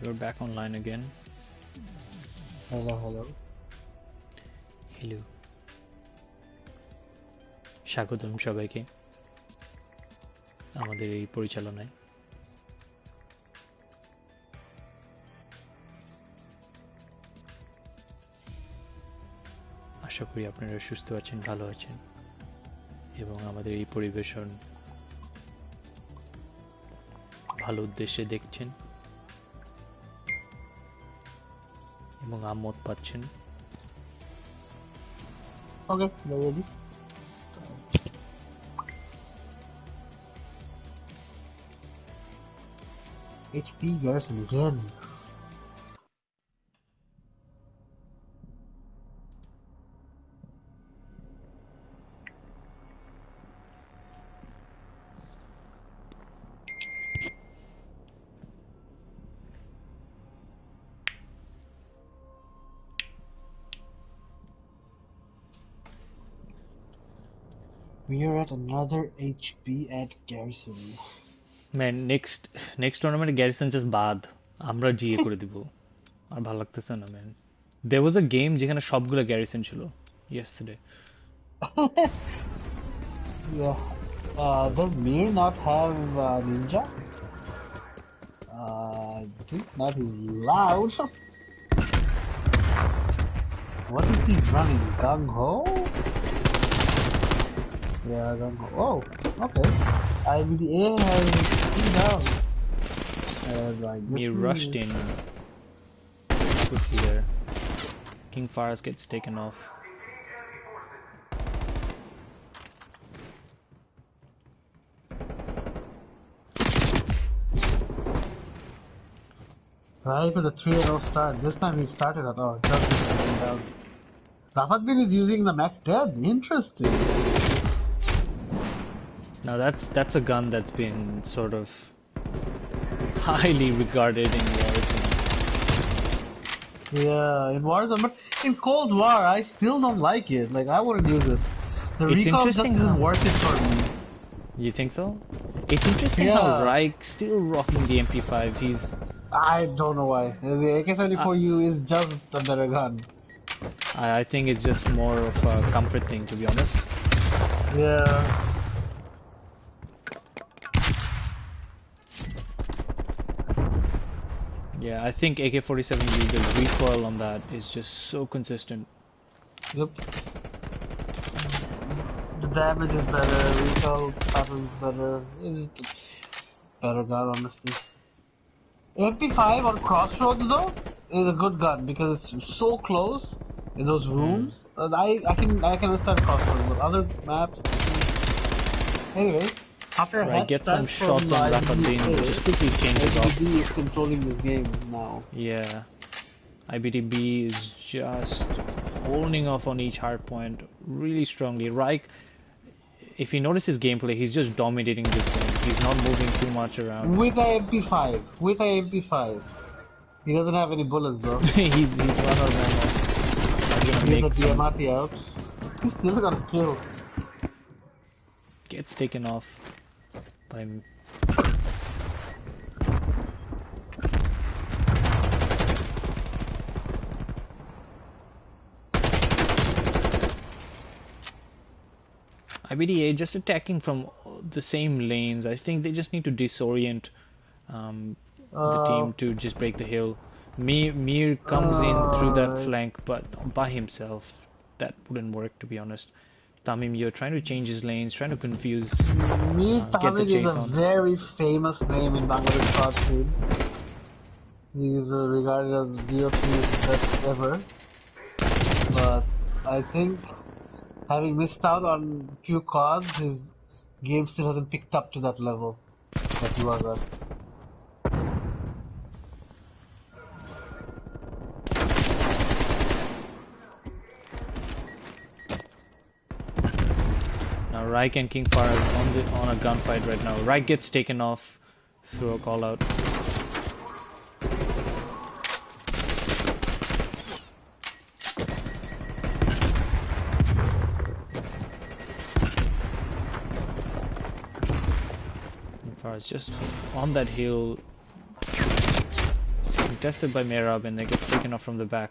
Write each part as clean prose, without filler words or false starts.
You're back online again. Hello. Hello. স্বাগতম সবাইকে আমাদের এই পরিচালনায়। আশা করি আপনারা সুস্থ আছেন, ভালো আছেন এবং আমাদের এই পরিবেশন ভালো উদ্দেশ্যে দেখছেন এবং আমোদ পাচ্ছেন। Okay, we're ready. HP Garrison again. We are at another HP at Garrison. Man, next tournament Garrison just বাদ, আমরা জিএ করে দিব। আর ভালো লাগতেছে না man. There was a game যেখানে সবগুলো Garrison ছিল yesterday. Yeah. Does Mir not have Ninja? I think that is loud. What is he running? Gung Ho? Yeah, Gung Ho. Oh, okay. iBD has 3 down. Mir rushed in quickly there. King Faraz gets taken off. Right with the 3-0 start. This time he started at all. Just taken down. Rafaddin is using the Mac 10. Interesting. Now that's a gun that's been sort of highly regarded in Warzone. Yeah, in Warzone, but in Cold War, I still don't like it. Like, I wouldn't use it. The It's recoil just interesting isn't how- worth it for me. You think so? It's interesting how Yeah. Reich still rocking the MP5. He's I don't know why. The AK-74U is just a better gun. I think it's just more of a comfort thing, to be honest. Yeah. Yeah, I think AK-47U, the recoil on that is just so consistent. Yep. The damage is better, recoil pattern is better. It's just a better gun, honestly. MP5 on Crossroads though is a good gun because it's so close in those rooms. I can understand Crossroads, but other maps. Anyway, after a Right, head get start some from shots on Rafaddin, IBD, just quickly change it off. IBD is controlling this game now. Yeah, IBDB is just holding off on each hard point really strongly. Reich, if you notice his gameplay, he's just dominating this game. He's not moving too much around. With a MP5, he doesn't have any bullets though. he's run out of ammo. Not gonna He's make the some, Diamante out. He's still gonna kill. gets taken off by IBDA just attacking from the same lanes. I think they just need to disorient the team to just break the hill. Mir comes in through that flank, but by himself, that wouldn't work, to be honest. Tamim, you're trying to change his lanes, trying to confuse. Mir Get the Tamim is chase a on. very famous name in Bangladesh COD scene. He's regarded as BOP's best ever. But I think having missed out on few CODs, his game still hasn't picked up to that level that he was at. Now Reich and King Far are on a gunfight right now. Reich gets taken off through a call out. King Far is just on that hill. contested by Merab and then gets taken off from the back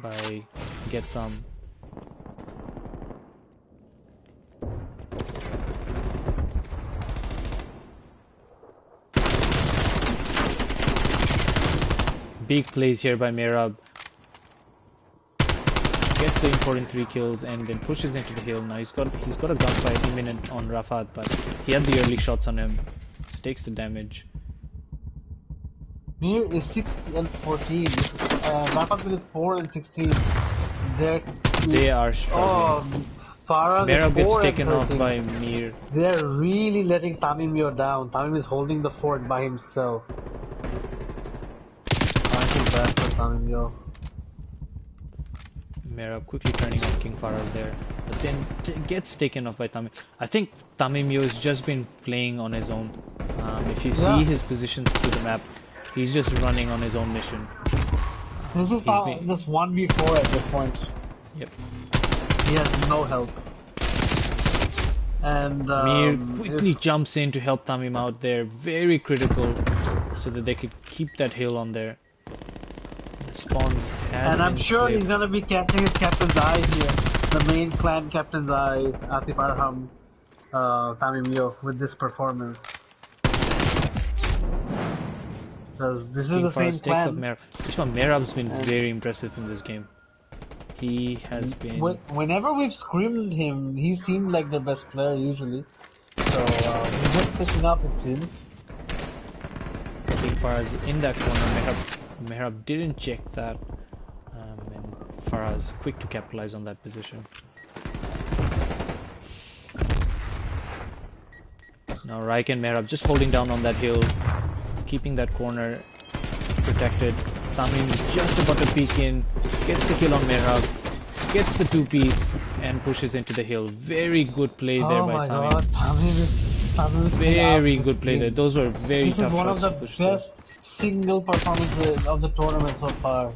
by Get Some. Big plays here by Merab. Gets the important 3 kills and then pushes into the hill. Now he's got a gunfight imminent on Rafat, but he had the early shots on him, so takes the damage. Mir is 6 and 14. Rafat is 4 and 16. They are struggling. Farah Merab gets 4 taken and off 13. by Mir. They're really letting Tamimyo down. Tamim is holding the fort by himself. I feel bad for Tamimyo. Merab quickly turning on King Faraz there, but then gets taken off by Tamim. I think Tamimyo has just been playing on his own. If you see his positions through the map, he's just running on his own mission. This is just 1v4 at this point. Yep. He has no help. And Mir quickly jumps in to help Tamim out there. Very critical, so that they could keep that hill on there. The spawns has and I'm sure cleared. he's gonna be catching his captain's eye here. The main clan captain's eye, Atif Arham, Tamimyo, with this performance. Because this is the same clan. Merab's been very impressive in this game. He has been... Whenever we've scrimmed him, he seemed like the best player usually. So he's just picking up, it seems. King Faraz in that corner. Merab didn't check that. And Faraz quick to capitalize on that position. Now Raik and Merab just holding down on that hill, keeping that corner protected. Tamim just about to peek in, gets the kill on Merab, gets the 2-piece and pushes into the hill. Very good play there by Tamim. Tamim is very good play there. Those were very tough shots to push. This is one of the best single performances of the tournament so far.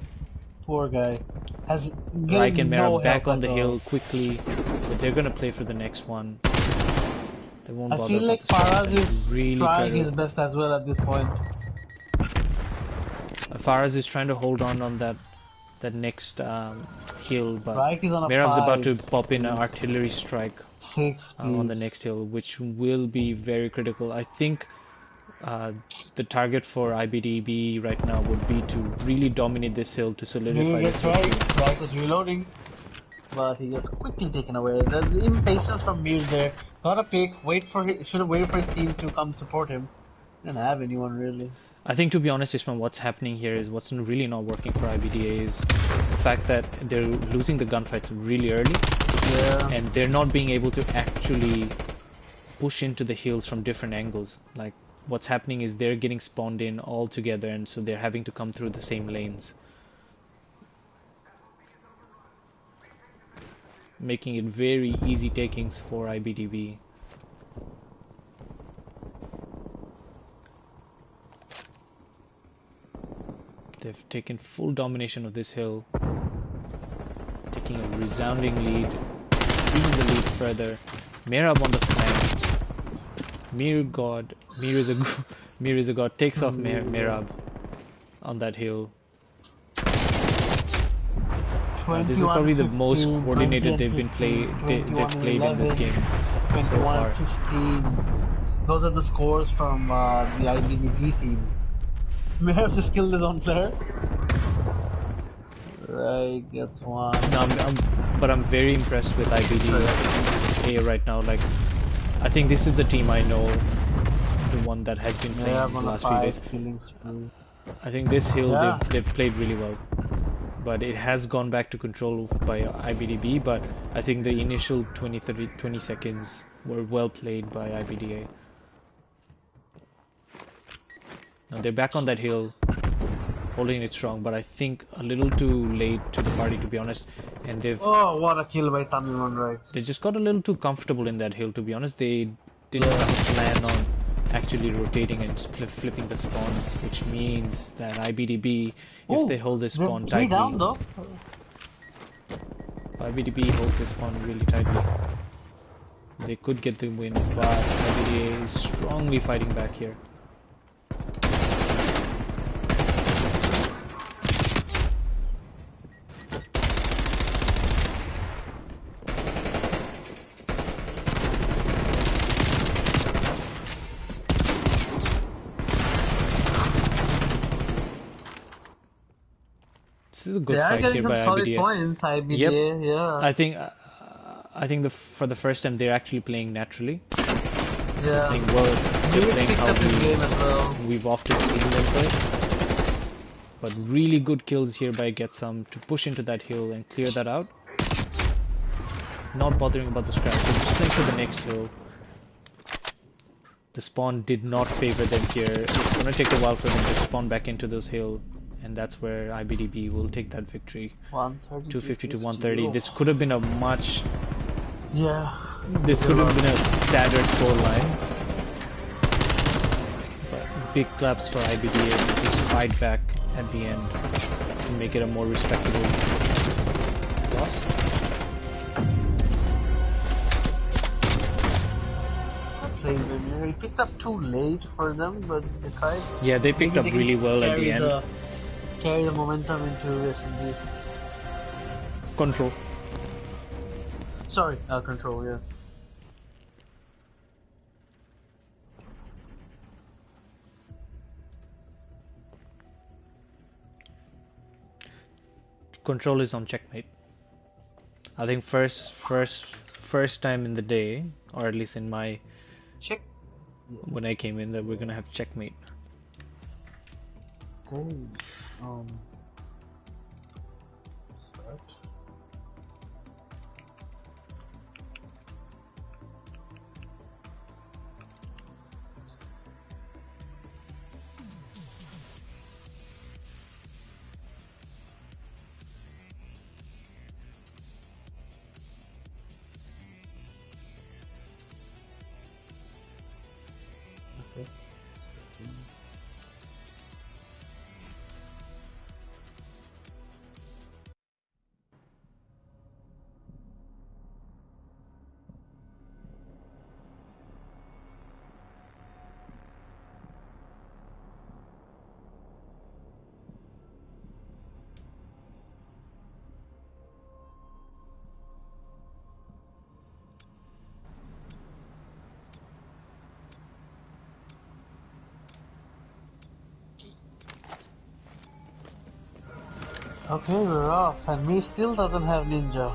Poor guy. Raik and Merab back on the hill quickly, but they're gonna play for the next one. They won't bother. I feel like Faraz is really trying his best as well at this point. Faraz is trying to hold on that next hill, but Merab's about to pop in an artillery strike 6 on the next hill, which will be very critical. I think the target for iBD right now would be to really dominate this hill to solidify this. Raik is reloading, but he gets quickly taken away. The impatience from Mir there. Got a pick, should have waited for his team to come support him. Didn't have anyone really. I think, to be honest, Ishman, what's happening here is what's really not working for IBDA is the fact that they're losing the gunfights really early, and they're not being able to actually push into the hills from different angles. Like, what's happening is they're getting spawned in all together, and so they're having to come through the same lanes, making it very easy takings for IBDB. They've taken full domination of this hill, taking a resounding lead, bringing the lead further. Merab on the flank. Mir is a god, takes off Merab on that hill. This is probably the most coordinated they've played in this game so far. 15. Those are the scores from the iBD team. Merab just killed his own player. Right, gets one. No, but I'm very impressed with IBD right now. Like, I think this is the team I know, the one that has been playing the last few days. I think this hill they've played really well, but it has gone back to control by iBDB. But I think the initial 20 seconds were well played by IBDA. Now they're back on that hill, holding it strong, but I think a little too late to the party, to be honest. And they've... Oh, what a kill by Tamim on right. They just got a little too comfortable in that hill, to be honest. They didn't have a plan on actually rotating and flipping the spawns, which means that IBDB, if they hold this spawn tightly... down though. IBDB holds this spawn really tightly, they could get the win, but IBDA is strongly fighting back here. This is a They good are fight getting here some by solid IBDA. points, Yep, IBDA, yeah. I think for the first time they're actually playing naturally. They're Yeah. playing well. They're playing Picked how up this game as well. we've often seen them play. But really good kills here by Getsum to push into that hill and clear that out. Not bothering about the scratch, just playing for the next hill. The spawn did not favor them here. It's gonna take a while for them to spawn back into those hills, and that's where IBDB will take that victory. 250 to 130. This could have been a much... Yeah. This could have been a sadder scoreline. But big claps for IBDA to just fight back at the end to make it a more respectable loss. He picked up too late for them, but they tried. Yeah, they picked up really well at the end. Carry the momentum into SMG. Control. Sorry, control, yeah. Control is on checkmate. I think first time in the day, or at least in my check when I came in, that we're gonna have checkmate. Okay. Start. Okay. Okay, we're off, and me still doesn't have ninja.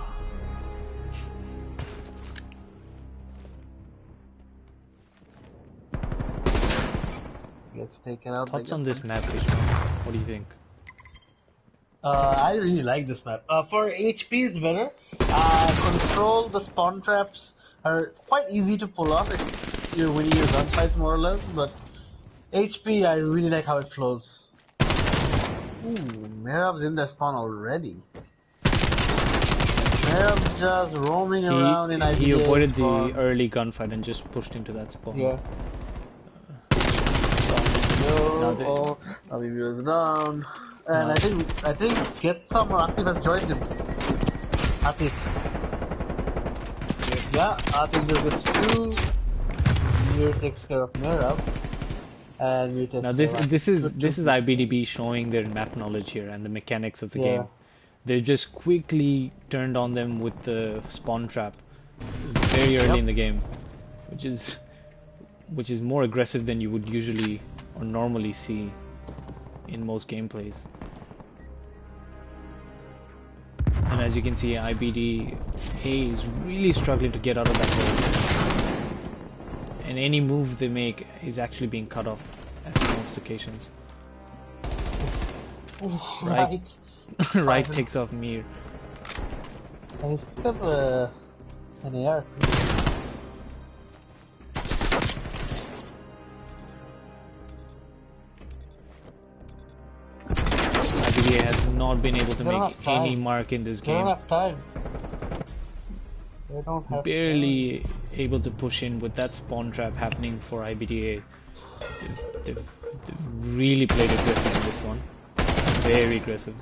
Gets taken out. Thoughts on this map, Vishnu? What do you think? I really like this map. For HP it's better. Control, the spawn traps are quite easy to pull off if you're winning your gunfights more or less, but HP I really like how it flows. Ooh, Merab's in the spawn already. Merab's just roaming around in IBD. He avoided the early gunfight and just pushed into that spawn. Yeah. Now the view is down. And I think Get Some or Atif has joined him. Atif. Yeah, Atif just gets 2. Mir takes care of Merab. And we take now this is IBDB showing their map knowledge here and the mechanics of the game. They just quickly turned on them with the spawn trap very early in the game, which is more aggressive than you would usually or normally see in most gameplays. And as you can see, IBD is really struggling to get out of that hole. And any move they make is actually being cut off at most occasions. Right. Right takes off Mir. And he's picked up an AR. IBD has not been able to make any mark in this game. They don't have time. They don't have barely able to push in with that spawn trap happening for IBDA. They've really played aggressive in this one. Very aggressive.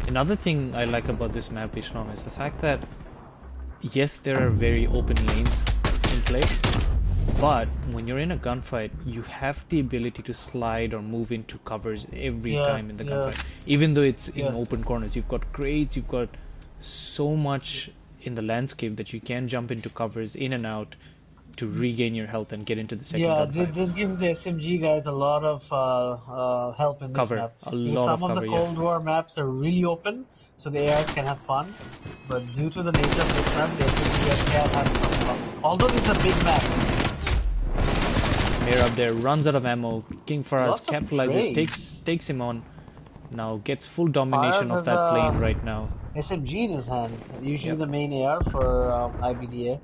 Another thing I like about this map, Ishram, is the fact that yes, there are very open lanes in play, but when you're in a gunfight, you have the ability to slide or move into covers every time in the gunfight. Even though it's in open corners, you've got crates, you've got so much in the landscape that you can jump into covers in and out to regain your health and get into the second Yeah, gunfight. this gives the SMG guys a lot of help in this Cover, map. a Because lot some of of the cover, yeah. Cold War maps are really open, so the ARs can have fun. But due to the nature of this map, the SMG guys can have some fun. Although it's a big map. Mir up there, runs out of ammo. King Faraz Lots of capitalizes, trades. takes him on. Now gets full domination Faraz of has that plane a right now. SMG in his hand. Usually Yep. the main AR for iBD.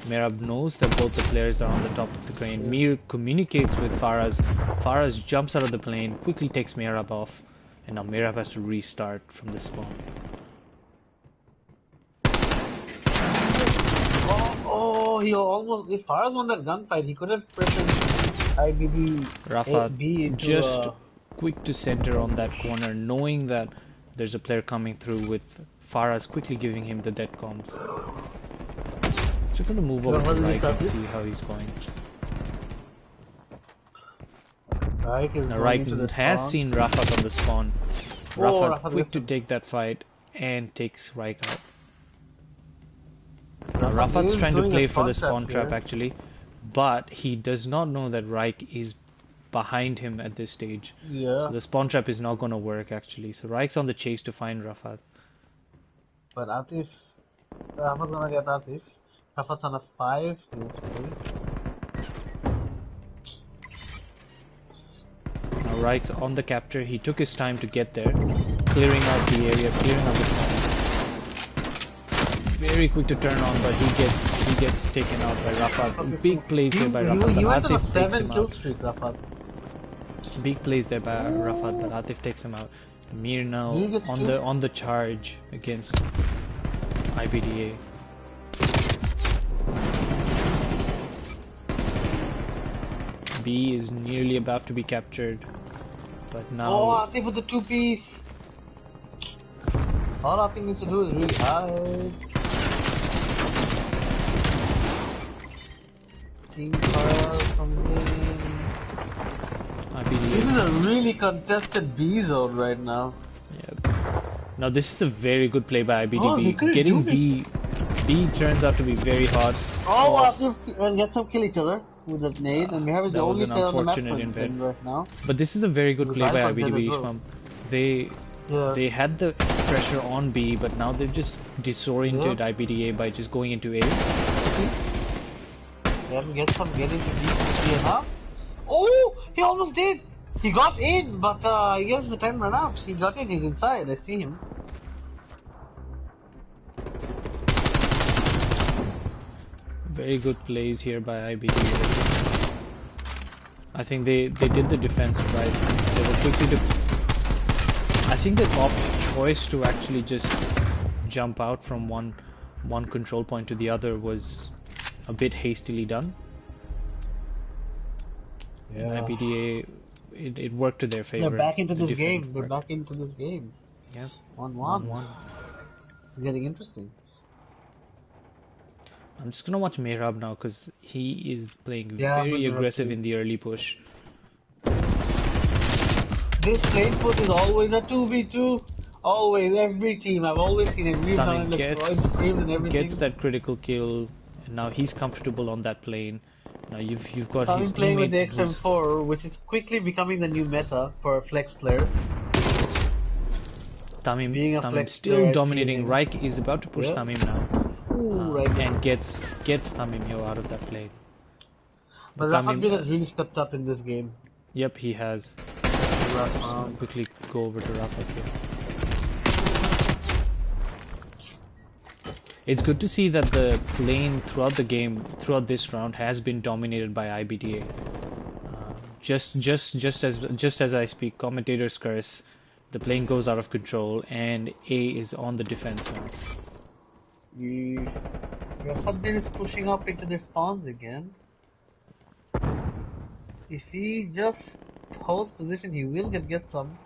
Merab knows that both the players are on the top of the crane. Mir communicates with Faraz. Faraz jumps out of the plane, quickly takes Merab off, and now Merab has to restart from the spawn. Oh, he almost. If Faraz won that gunfight, he could have pressed iBD Rafat B into just quick to center on that corner, knowing that there's a player coming through with Faraz quickly giving him the dead comms. So gonna move over to Raik and see how he's going. Now Raik has seen Rafat on the spawn. Rafat quick to take that fight and takes Raik out. Now Rafat's trying to play for the spawn trap actually, but he does not know that Raik is behind him at this stage. Yeah. So the spawn trap is not gonna work actually. So Raik's on the chase to find Rafat. But Rafat's gonna get Atif. Rafat's on a 5. Now Raik's on the capture. He took his time to get there, clearing out the area, clearing out the spawn. Very quick to turn on, but he gets taken out by Rafat. Big plays there by Rafat, but Atif takes him out. Big plays there by Rafat, but Atif takes him out. Mir now on the charge against iBDA. B is nearly about to be captured, but now. Oh, Atif with the 2-piece. All Atif needs to do is really hide. King Fire something. This is a really contested B zone right now. Yep. Now this is a very good play by iBDB. Oh, getting B turns out to be very hard. Oh, Atif and get some kill each other with that nade, and we have the only player on the map right now. But this is a very good play by iBDB, Ishmam. They had the pressure on B, but now they've just disoriented iBDA by just going into A. Get into B enough. Oh, he almost did. He got in, but I guess the time ran out. He got in. He's inside. I see him. Very good plays here by iBD. I think they did the defense right. They were quickly I think the top choice to actually just jump out from one control point to the other was a bit hastily done. Yeah. iBDA, it worked to their favor. They're back into this game. They're back into this game. Yeah. 1-1. It's getting interesting. I'm just gonna watch Mehrab now because he is playing very aggressive in the early push. This plane push is always a 2v2. Always, every team. I've always seen it. We've done it gets that critical kill, and now he's comfortable on that plane. Now you've got his playing with the XM4, which is quickly becoming the new meta for flex players. Tamim still dominating. Raik is about to push Tamim now. And gets Tamim out of that plane. But Rafat has really stepped up in this game. Yep, he has. So quickly go over to Rafat here. It's good to see that the plane throughout the game, throughout this round, has been dominated by iBDA. Just as I speak, commentators curse. The plane goes out of control, and A is on the defense now. Rafat is pushing up into the spawns again. If he just holds position, he will get some.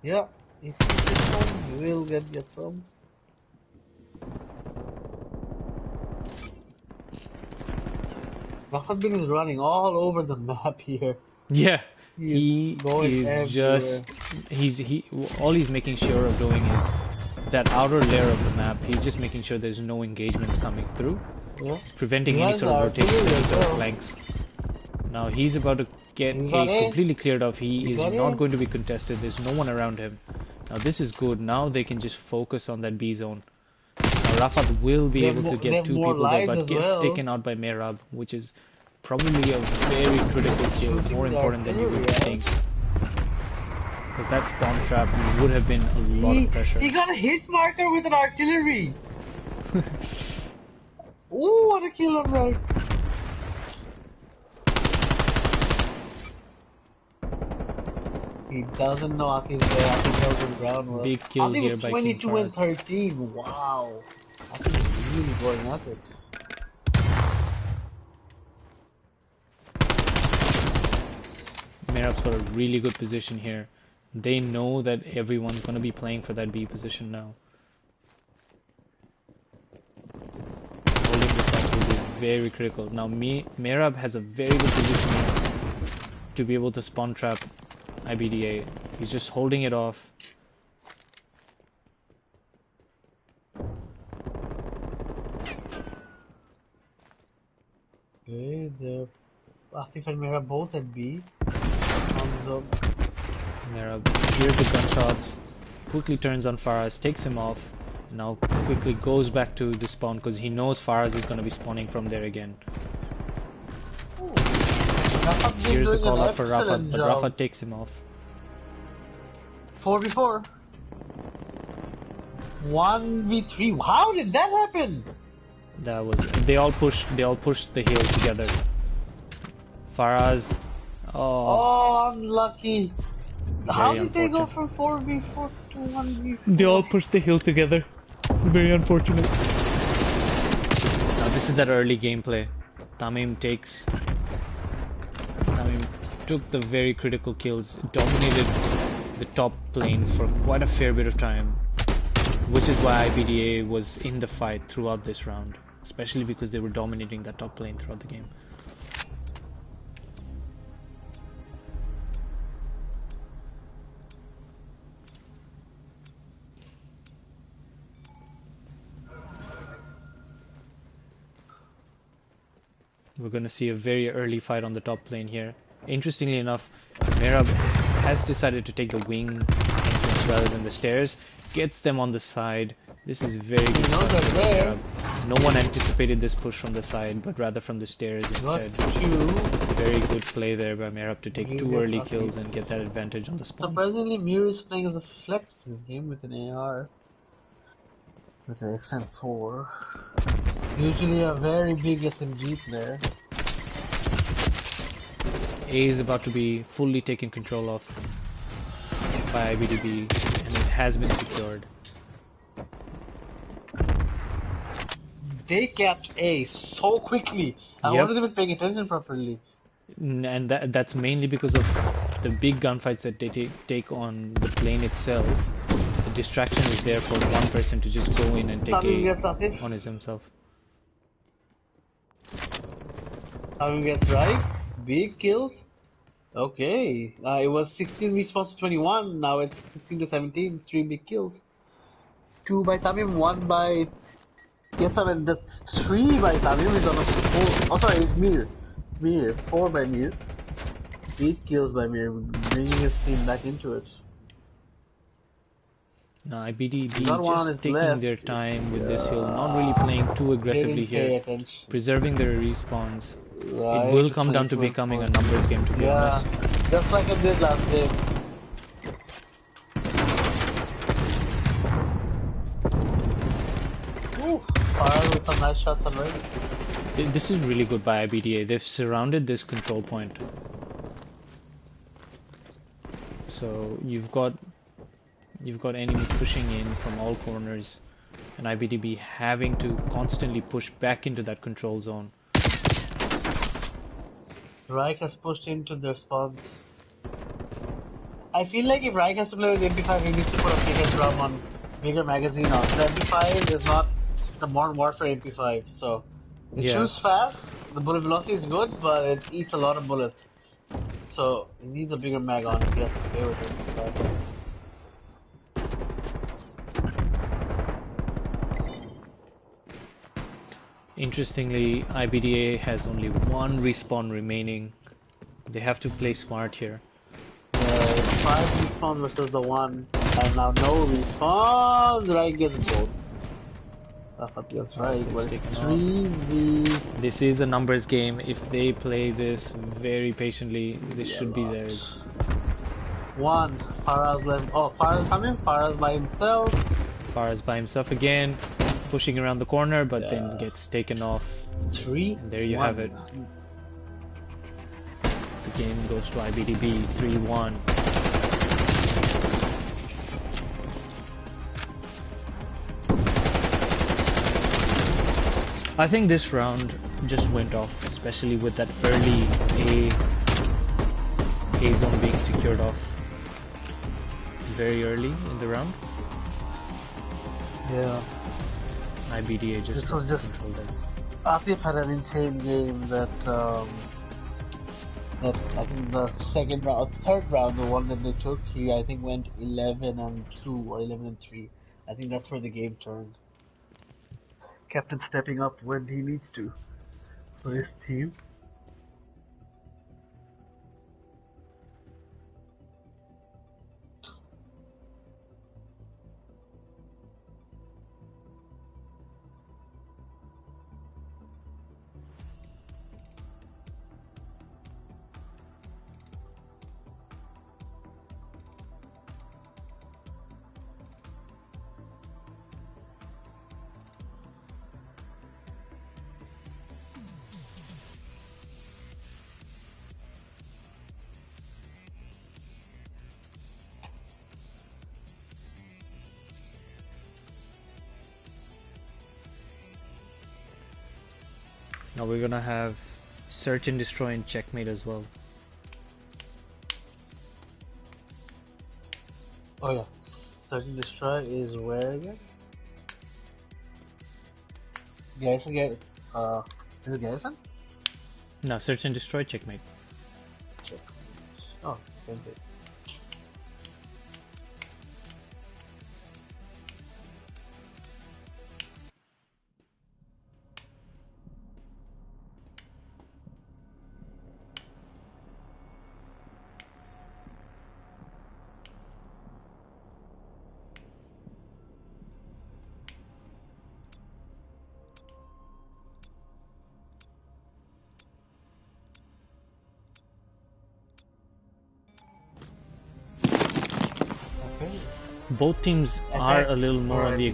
Yeah, he sees this one, he will get some. Rafat is running all over the map here. Yeah, he is just all he's making sure of doing is that outer layer of the map. He's just making sure there's no engagements coming through. Yeah. It's He preventing any has sort the of rotation, artillery any as sort of well. flanks. Now he's about to get He A got A. completely cleared off. He He is got not A. going to be contested. There's no one around him. Now this is good. Now they can just focus on that B zone. Now Rafat will be able to They get have two more people there, lives but as gets well. taken out by Mehrab, which is probably a very critical kill, Shooting more with important than you artillery, would yeah. think. Because that spawn trap would have been a lot of pressure. He got a hit marker with an artillery. Ooh, what a kill on right. He doesn't know Aki's there. Aki knows on ground well. Big kill Aki here was by King 22 and Faraz. 13. Wow. Aki is really going at it. Mehrab's got a really good position here. They know that everyone's going to be playing for that B position now. Holding this up will be very critical. Now Mehrab has a very good position here to be able to spawn trap iBDA. He's just holding it off. Okay, the Akif and Mera both at B. Thumbs up. Mehrab hears the gunshots, quickly turns on Faraz, takes him off, and now quickly goes back to the spawn because he knows Faraz is going to be spawning from there again. Here's the call out for Rafat, but Rafat takes him off. 4v4. 1v3. How did that happen? That was they all pushed the hill together. Faraz, Oh, unlucky. How did they go unfortunate. from 4v4 to 1v4? They all pushed the hill together. Very unfortunate. Now this is that early gameplay. Tamim took the very critical kills, dominated the top lane for quite a fair bit of time, which is why iBDA was in the fight throughout this round, especially because they were dominating that top lane throughout the game. We're going to see a very early fight on the top lane here. Interestingly enough, Mehrab has decided to take the wing entrance rather than the stairs. Gets them on the side. This is very good stuff for Mehrab. No one anticipated this push from the side, but rather from the stairs instead. Very good play there by Mehrab to take two early kills and get that advantage on the spawns. Surprisingly, Mir is playing as a flex this game with an AR. With an XM4. Usually a very big SMG player. A is about to be fully taken control of by iBDB, and it has been secured. They kept A so quickly. I wasn't even paying attention properly. And that's mainly because of the big gunfights that they take on the plane itself. The distraction is there for one person to just go in and take A on himself. Tamim gets right. Big kills. Okay. It was 16 response to 21. Now it's 16 to 17. 3 big kills. 2 by Tamim, 1 by... Yes, I mean, that's 3 by Tamim is on a 4. Oh, sorry, it's Mir. Mir. 4 by Mir. Big kills by Mir, bringing his team back into it. Now iBDB just taking their time with this hill, not really playing too aggressively here, preserving their respawns. Right, it will come down to becoming a numbers game, to be honest. Just like it did last game. Fire with some nice shots already. This is really good by iBDA. They've surrounded this control point. So you've got enemies pushing in from all corners, and iBDB having to constantly push back into that control zone. Reich has pushed into their spawns. I feel like if Reich has to play with MP5, he needs to put a bigger drum on bigger magazine on. The MP5 is not the Modern Warfare MP5, so it shoots fast, the bullet velocity is good, but it eats a lot of bullets. So he needs a bigger mag on if he has to play with MP5. Interestingly, iBDA has only one respawn remaining. They have to play smart here. 5 respawns versus the 1, and now no respawns. Right gets both. That's right, but 3v. This is a numbers game. If they play this very patiently, this should be theirs. 1. Faraz left. Oh, Faraz coming. Faraz by himself. Faraz by himself again, pushing around the corner, but then gets taken off. 3. And there you have it. The game goes to iBDB 3-1. I think this round just went off, especially with that early A zone being secured off very early in the round. Yeah. iBDA just this was just Atif had an insane game that that I think the second round, third round, the one that they took, he I think went 11-2 or 11-3. I think that's where the game turned. Captain stepping up when he needs to for his team. Now we're gonna have search and destroy and checkmate as well. Oh yeah, search and destroy is where again? Garrison, is it Garrison? No, search and destroy, checkmate. Oh, same place. Both teams are a little more on the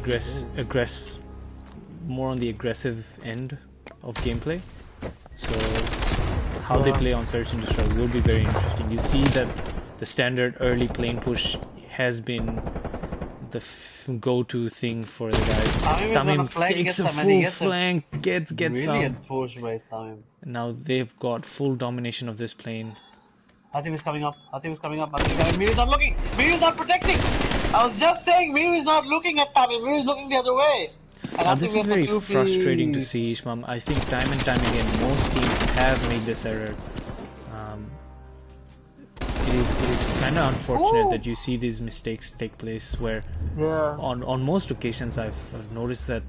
more on the aggressive end of gameplay. So how they play on search and destroy will be very interesting. You see that the standard early plane push has been the go-to thing for the guys. Tamim takes a full flank, gets brilliant push by Tamim. Now they've got full domination of this plane. Hatim is coming up. Hatim is coming up. Mir is not looking. Mir is not protecting. I was just saying Mir is not looking at Tamim. Mir is looking the other way. This is very frustrating to see, Ishmam. I think time and time again most teams have made this error. It is kind of unfortunate that you see these mistakes take place where on most occasions I've noticed that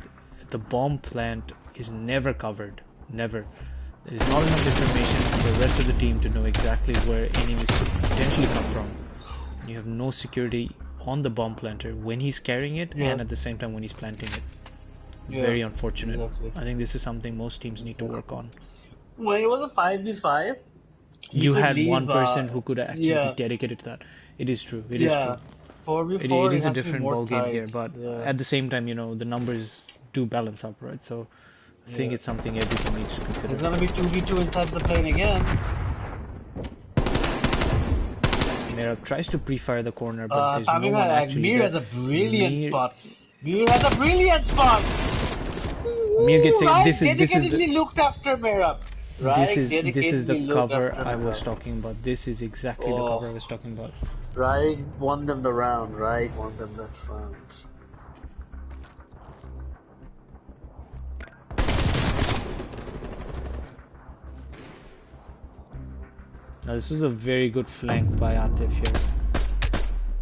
the bomb plant is never covered. Never. There's not enough information for the rest of the team to know exactly where enemies could potentially come from. You have no security on the bomb planter when he's carrying it and at the same time when he's planting it. Very unfortunate. Exactly. I think this is something most teams need to work on. When it was a 5v5, you had one person who could actually be dedicated to that. It is true. It is true. 4v4, it is a different ball game here, but at the same time, you know, the numbers do balance up, right? So I think it's something everyone needs to consider. It's gonna be 2v2 inside the plane again. Merab tries to pre-fire the corner, but there's no one actually Mir has a brilliant spot. Mir has a brilliant spot. Mir gets this is the looked after Merab. Right? This is the cover I was talking about. This is exactly the cover I was talking about. Right, won them the round. Right, won them that round. Now this was a very good flank by Atif here.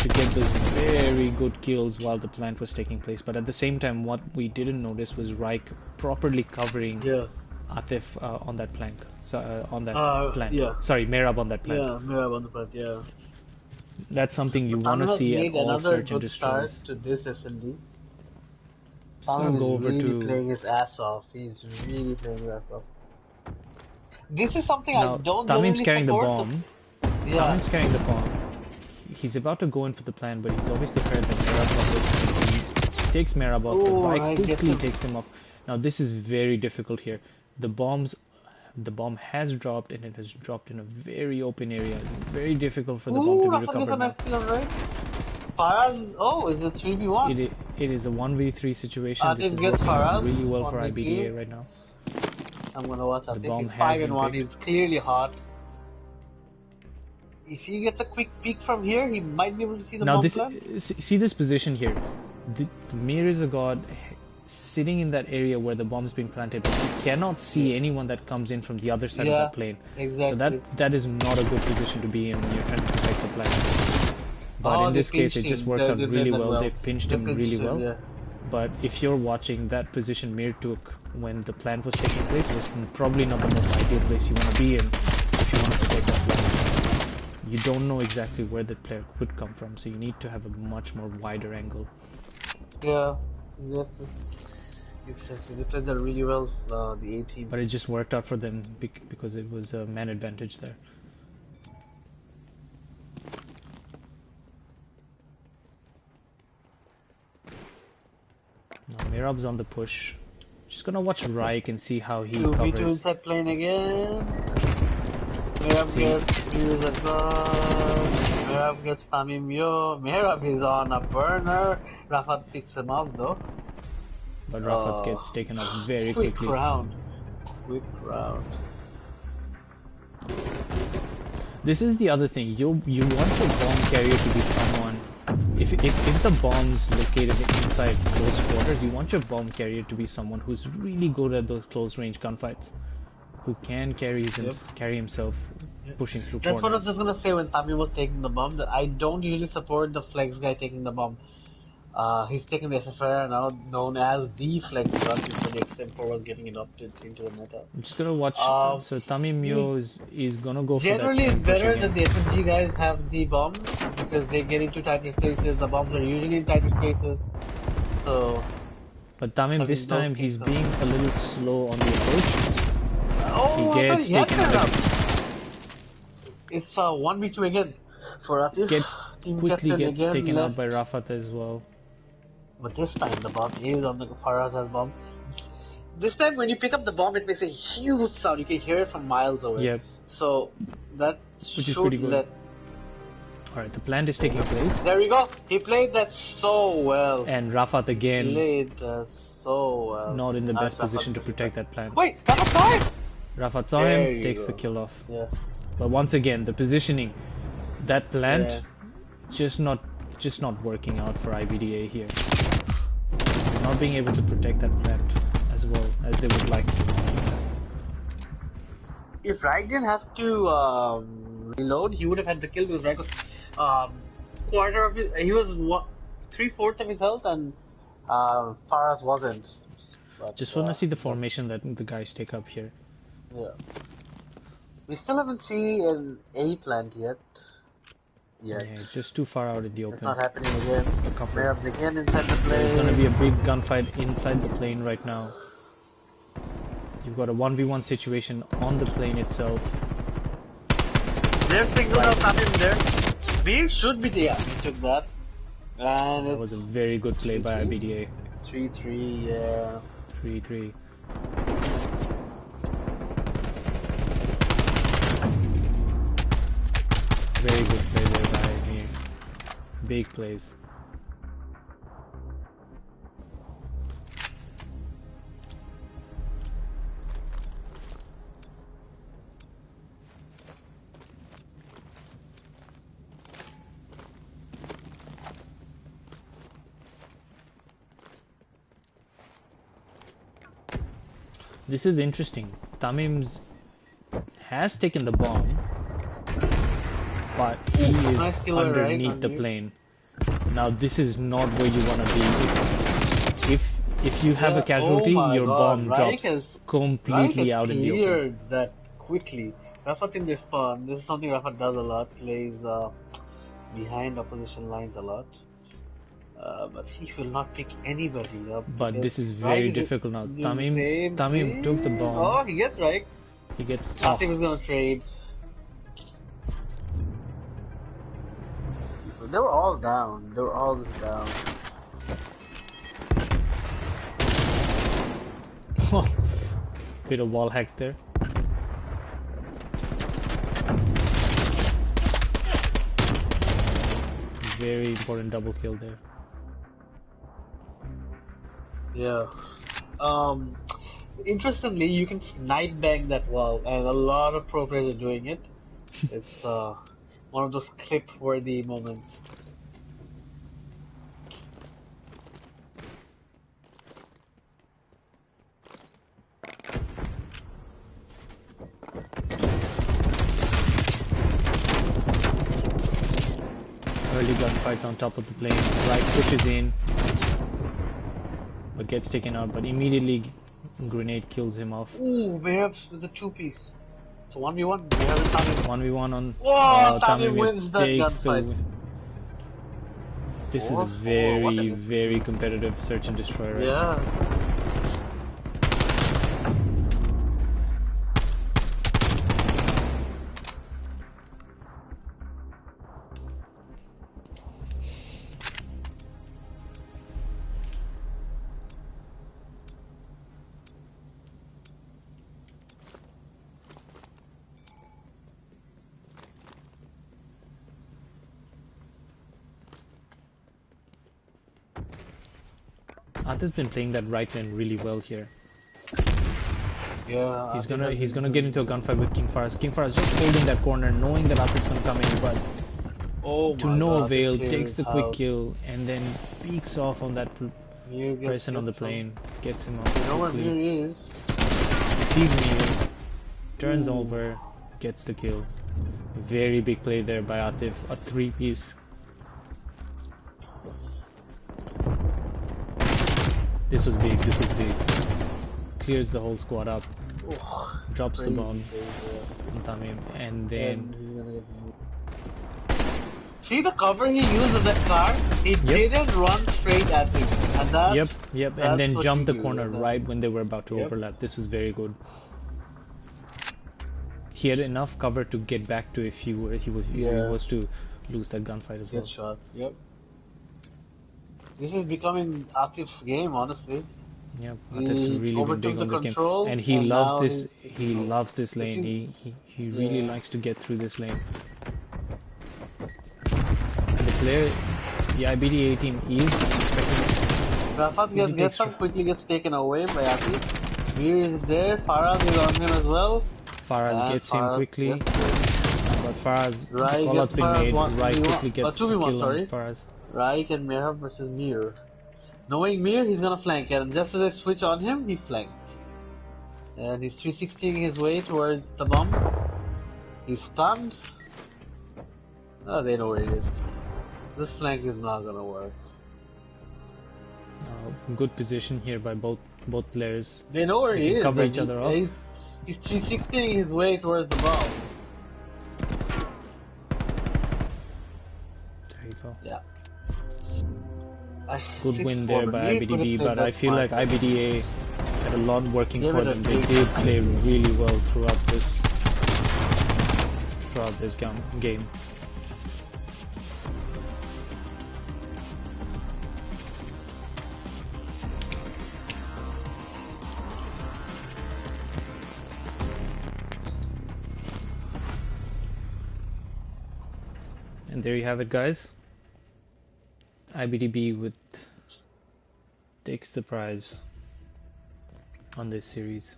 to get those very good kills while the plant was taking place. But at the same time, what we didn't notice was Reich properly covering Atif on that plank. So, on that plant. Yeah. Sorry, Merab on that plant. Yeah, Mirab on the plant, yeah. That's something you But want to Tamim has see at made all another search and good start destroys. to this S&D. Just gonna Tamim go is over really to playing his ass off. He's really playing his ass off. This is something I now. don't Tamim's generally carrying the support. bomb. Yeah. Tamim's carrying the bomb. He's about to go in for the plan, but he's obviously heard that Merab's on this. He takes Merab off, Oh, but I Reich get quickly him. takes him off. Now this is very difficult here. The bomb has dropped, and it has dropped in a very open area. Very difficult for the bomb to be Rafa gets a recovered nice now. kill on right. Faraz, oh, is it 3v1? It is a 1v3 situation. This Atif is gets working Faraz, out really well for 1v2. IBDA right now. I'm gonna watch Atif. bomb He's has 5 and been 1. picked. He's clearly hot. If he gets a quick peek from here, he might be able to see the Now bomb this, plant. see this position here. The Mir is a god sitting in that area where the bomb's being planted, but he cannot see anyone that comes in from the other side of that plane. Exactly. So that is not a good position to be in when you're trying to protect the plant. But in this case, it just works out really well. They pinched him really well. Yeah. But if you're watching, that position Mir took when the plant was taking place was probably not the most ideal place you want to be in if you want to protect that plant. You don't know exactly where the player could come from, so you need to have a much more wider angle. Yeah, exactly. Exactly. They played that really well, the 18. But it just worked out for them because it was a man advantage there. Now Mirab's on the push. Just gonna watch Reich and see how he 2v2 covers. inside plane again. Mirab gets views as well. Mirab gets Tamim Yo. Mirab is on a burner. Rafat picks him up though. But Rafat gets taken out very quick quickly. round. Quick round. This is the other thing. You want your bomb carrier to be someone. If the bomb's located inside close quarters, you want your bomb carrier to be someone who's really good at those close range gunfights, who can carry himself pushing through That's corners. what I was just gonna say when Tamim was taking the bomb. That I don't usually support the flex guy taking the bomb. He's taking the SFR now, known as the flex gun, to the extent for was getting adopted into the meta. I'm just gonna watch. So Tamim Myo is gonna go for that. Generally, it's push better again. that the SMG guys have the bomb because they get into tighter spaces. The bombs are usually in tighter spaces. So. But Tamim this time he's being a little slow on the approach. Oh, he gets taken out. It's 1v2 again for Atif. Quickly gets taken out by Rafat as well. But this time the bomb is on the Faraz's bomb. This time when you pick up the bomb, it makes a huge sound. You can hear it from miles away. Yep. So that Which is pretty good. Alright, the plant is taking place. There we go. He played that so well. And Rafat again. Played so well. Not in the best position to protect that plant. Wait, Rafat saw him! Rafat saw him, takes the kill off. Yeah. But once again, the positioning, that plant, just not working out for IBDA here. Not being able to protect that plant as well as they would like to. If Reich didn't have to reload, he would have had the kill because Reich was quarter of his. He was 3/4 of his health, and Faraz wasn't. But, just want to see the formation that the guys take up here. Yeah. We still haven't seen an A plant yet. Yeah, it's just too far out in the open. It's not happening again. Mirab's again inside the plane. There's gonna be a big gunfight inside the plane right now. You've got a 1v1 situation on the plane itself. They're singled out Tamim there. Beer should be there. He took that. And that was a very good play by IBDA. 3-3, yeah. 3-3. Very good play there by me. Big plays. This is interesting. Tamim's has taken the bomb, but he is underneath the plane. Now this is not where you want to be. If you have a Oh casualty, my your god, bomb drops Raik completely has out in the open. cleared that quickly. Rafat in their spawn. This is something Rafat does a lot. Plays behind opposition lines a lot. But he will not pick anybody up But because this is Raik very is difficult now. doing the same Tamim took the thing. bomb. Oh, he gets Raik. He gets. Atif Oh, is gonna trade. They were all down. They were all just down. bit of wall hacks there. Very important double kill there. Yeah. Interestingly, you can snipe bang that wall, and a lot of pro players are doing it. It's one of those clip-worthy moments. Early gunfights on top of the plane. Right pushes in, but gets taken out. But immediately, grenade kills him off. Ooh, Mayhaps with a two-piece. It's a 1v1. Mayhap and Tamim. 1v1 on. Whoa, Tamim Tamim wins that takes gunfight. This is a 4-4, what very, an very competitive search and destroy right now. Yeah. Arthur's been playing that right lane really well here. Yeah. He's gonna get into a gunfight with King Faraz. King Faraz just holding that corner, knowing that Arthur's gonna come in, but to no avail, takes the quick kill, and then peeks off on that person on the plane, gets him off. You know where Mir is? Sees Mir, turns over, gets the kill. Very big play there by Atif, a 3-piece. This was big, this was big. Clears the whole squad up. Drops the bomb on Tamim, and then... See the cover he used with that car? He didn't run straight at him. And that's, Yep, and then jumped the corner right when they were about to overlap. This was very good. He had enough cover to get back to if he was to lose that gunfight as well. Good shot, yep. This is becoming Atif's game, honestly. Yeah, Atif's really been big on this game, and he loves this. He loves this lane. He really likes to get through this lane. And the player, the iBD 18 is expecting. Rafat gets up, quickly gets taken away by Atif. Mir is there. Faraz is on him as well. Faraz gets him quickly, but Faraz, the call-out's been made. Right quickly gets the kill on Faraz. Raik and Mayhap versus Mir. Knowing Mir, he's gonna flank, and just as they switch on him, he flanked. And he's 360ing his way towards the bomb. He's stunned. Oh, they know where he is. This flank is not gonna work. Good position here by both players. They know where he is. Cover each other off. He's 360ing his way towards the bomb. There you go. Yeah. Good win there by iBDB, but I feel like iBDA had a lot working for them. They did play really well throughout this game. And there you have it, guys. iBDB takes the prize on this series.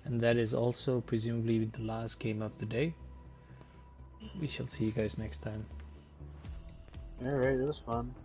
And that is also presumably the last game of the day. We shall see you guys next time. Alright, it was fun.